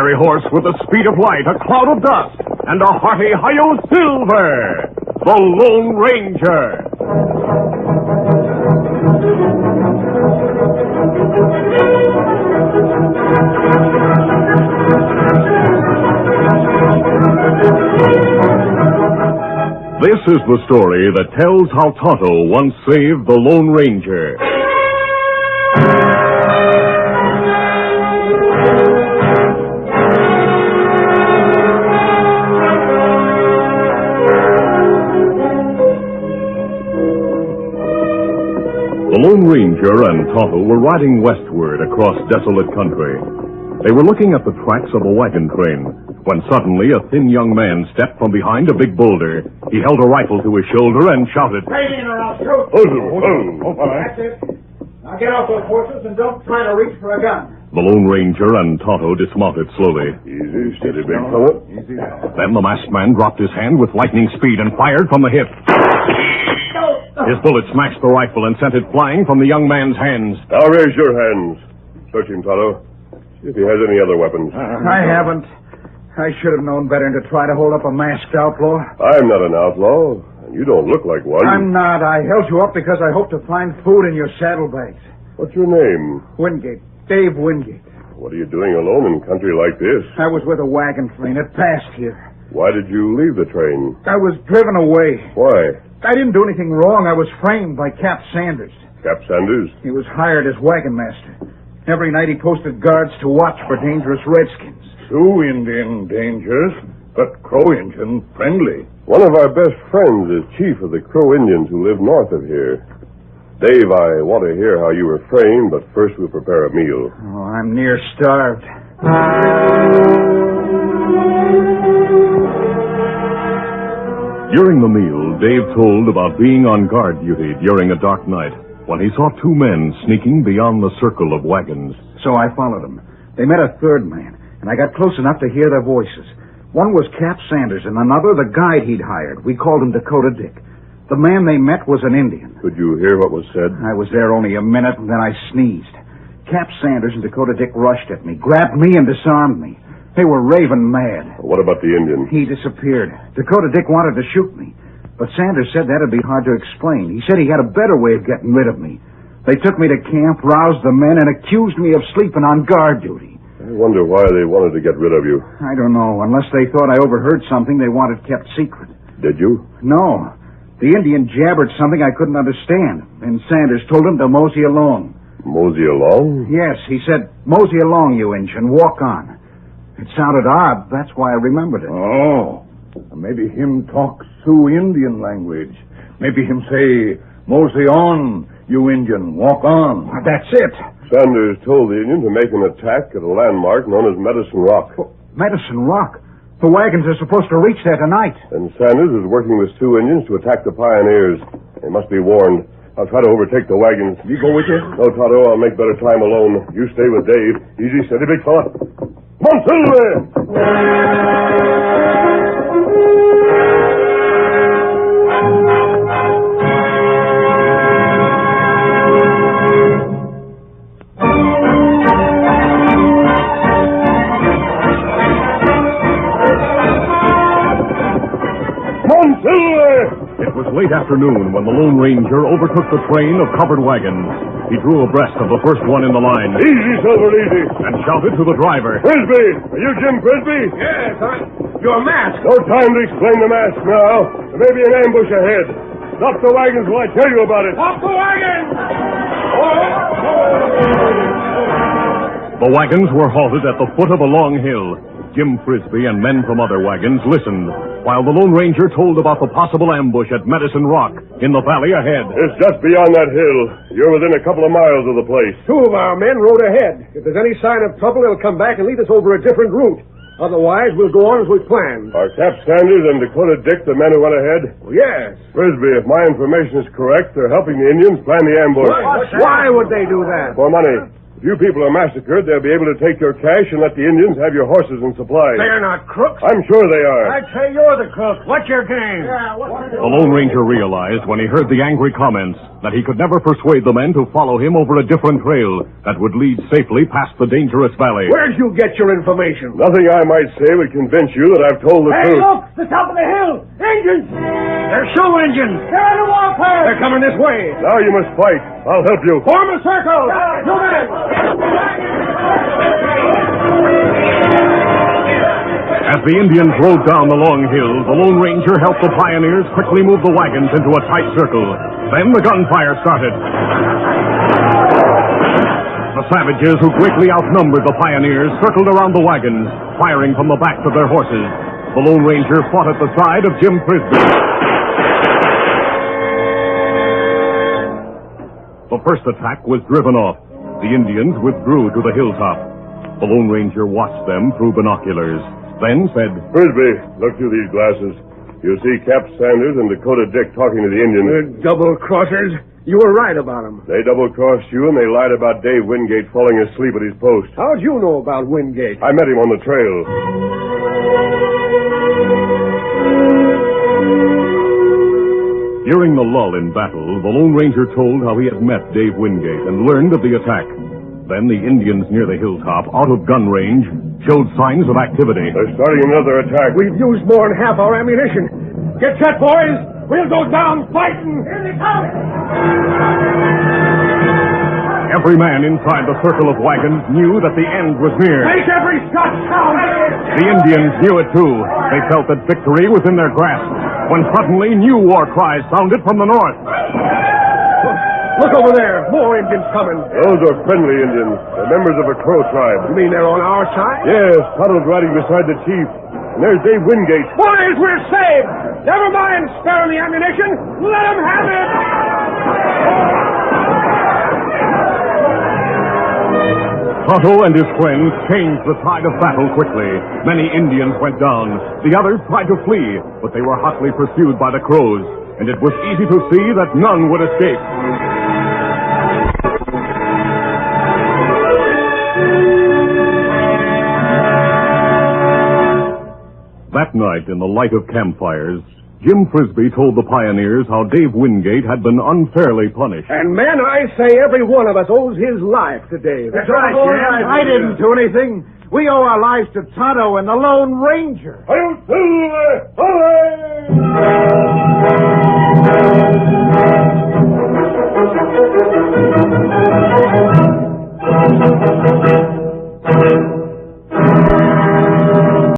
fiery horse with the speed of light, a cloud of dust, and a hearty hi-yo silver, the Lone Ranger. This is the story that tells how Tonto once saved the Lone Ranger. The Lone Ranger and Tonto were riding westward across desolate country. They were looking at the tracks of a wagon train when suddenly a thin young man stepped from behind a big boulder. He held a rifle to his shoulder and shouted, "Stay in or I'll shoot!" That's it. Now get off those horses and don't try to reach for a gun. The Lone Ranger and Tonto dismounted slowly. Easy, steady, big fella. Easy now. Then the masked man dropped his hand with lightning speed and fired from the hip. His bullet smashed the rifle and sent it flying from the young man's hands. Now raise your hands. Search him, Tonto. See if he has any other weapons. I haven't. I should have known better than to try to hold up a masked outlaw. I'm not an outlaw, and you don't look like one. I'm not. I held you up because I hoped to find food in your saddlebags. What's your name? Wingate. Dave Wingate. What are you doing alone in country like this? I was with a wagon train. It passed here. Why did you leave the train? I was driven away. Why? I didn't do anything wrong. I was framed by Cap Sanders. Cap Sanders? He was hired as wagon master. Every night he posted guards to watch for dangerous redskins. Sioux Indian dangerous, but Crow Indian friendly. One of our best friends is chief of the Crow Indians who live north of here. Dave, I want to hear how you were framed, but first we'll prepare a meal. Oh, I'm near starved. During the meal, Dave told about being on guard duty during a dark night when he saw two men sneaking beyond the circle of wagons. So I followed them. They met a third man, and I got close enough to hear their voices. One was Cap Sanders, and another the guide he'd hired. We called him Dakota Dick. The man they met was an Indian. Could you hear what was said? I was there only a minute, and then I sneezed. Cap Sanders and Dakota Dick rushed at me, grabbed me, and disarmed me. They were raving mad. What about the Indian? He disappeared. Dakota Dick wanted to shoot me, but Sanders said that'd be hard to explain. He said he had a better way of getting rid of me. They took me to camp, roused the men, and accused me of sleeping on guard duty. I wonder why they wanted to get rid of you. I don't know. Unless they thought I overheard something they wanted kept secret. Did you? No. The Indian jabbered something I couldn't understand, and Sanders told him to mosey along. Mosey along? Yes, he said, "Mosey along, you Injun, walk on." It sounded odd. That's why I remembered it. Oh, maybe him talk Sioux Indian language. Maybe him say, "Mosey on, you Indian, walk on." That's it. Sanders told the Indian to make an attack at a landmark known as Medicine Rock. Medicine Rock? The wagons are supposed to reach there tonight. And Sanders is working with Sioux Indians to attack the pioneers. They must be warned. I'll try to overtake the wagons. You go with you? No, Tonto, I'll make better time alone. You stay with Dave. Easy, steady, big fella. Come on, Silver! It was late afternoon when the Lone Ranger overtook the train of covered wagons. He drew abreast of the first one in the line. Easy, Silver, easy. And shouted to the driver. Frisbee! Are you Jim Frisbee? Yes, your mask. No time to explain the mask now. There may be an ambush ahead. Stop the wagons while I tell you about it. Off the wagon! The wagons were halted at the foot of a long hill. Jim Frisbee and men from other wagons listened, while the Lone Ranger told about the possible ambush at Medicine Rock in the valley ahead. It's just beyond that hill. You're within a couple of miles of the place. Two of our men rode ahead. If there's any sign of trouble, they'll come back and lead us over a different route. Otherwise, we'll go on as we planned. Are Cap Sanders and Dakota Dick the men who went ahead? Well, yes. Frisbee, if my information is correct, they're helping the Indians plan the ambush. Why would they do that? For money. If you people are massacred, they'll be able to take your cash and let the Indians have your horses and supplies. They're not crooks. I'm sure they are. I'd say you're the crook. What's your game? The Lone Ranger realized when he heard the angry comments that he could never persuade the men to follow him over a different trail that would lead safely past the dangerous valley. Where'd you get your information? Nothing I might say would convince you that I've told the truth. Look! The top of the hill! Engines! They're shoe engines! They're on the warpath! They're coming this way! Now you must fight. I'll help you. Form a circle! You men! As the Indians rode down the long hill, the Lone Ranger helped the pioneers quickly move the wagons into a tight circle. Then the gunfire started. The savages, who greatly outnumbered the pioneers, circled around the wagons, firing from the backs of their horses. The Lone Ranger fought at the side of Jim Frisbee. The first attack was driven off. The Indians withdrew to the hilltop. The Lone Ranger watched them through binoculars, then said, Frisbee, look through these glasses. You'll see Cap Sanders and Dakota Dick talking to the Indians. Double-crossers. You were right about them. They double-crossed you, and they lied about Dave Wingate falling asleep at his post. How'd you know about Wingate? I met him on the trail. During the lull in battle, the Lone Ranger told how he had met Dave Wingate and learned of the attack. Then the Indians near the hilltop, out of gun range, showed signs of activity. They're starting another attack. We've used more than half our ammunition. Get set, boys! We'll go down fighting! Here they come! Every man inside the circle of wagons knew that the end was near. Make every shot count! The Indians knew it too. They felt that victory was in their grasp, when suddenly new war cries sounded from the north. Look over there. More Indians coming. Those are friendly Indians. They're members of a Crow tribe. You mean they're on our side? Yes, Toddle's riding beside the chief. And there's Dave Wingate. Boys, we're saved! Never mind sparing the ammunition. Let them have it! Tonto and his friends changed the tide of battle quickly. Many Indians went down. The others tried to flee, but they were hotly pursued by the Crows, and it was easy to see that none would escape. That night, in the light of campfires, Jim Frisbee told the pioneers how Dave Wingate had been unfairly punished. And, men, I say every one of us owes his life to Dave. That's right, Jim. I didn't do anything. We owe our lives to Tonto and the Lone Ranger. Hail Silver! Hooray!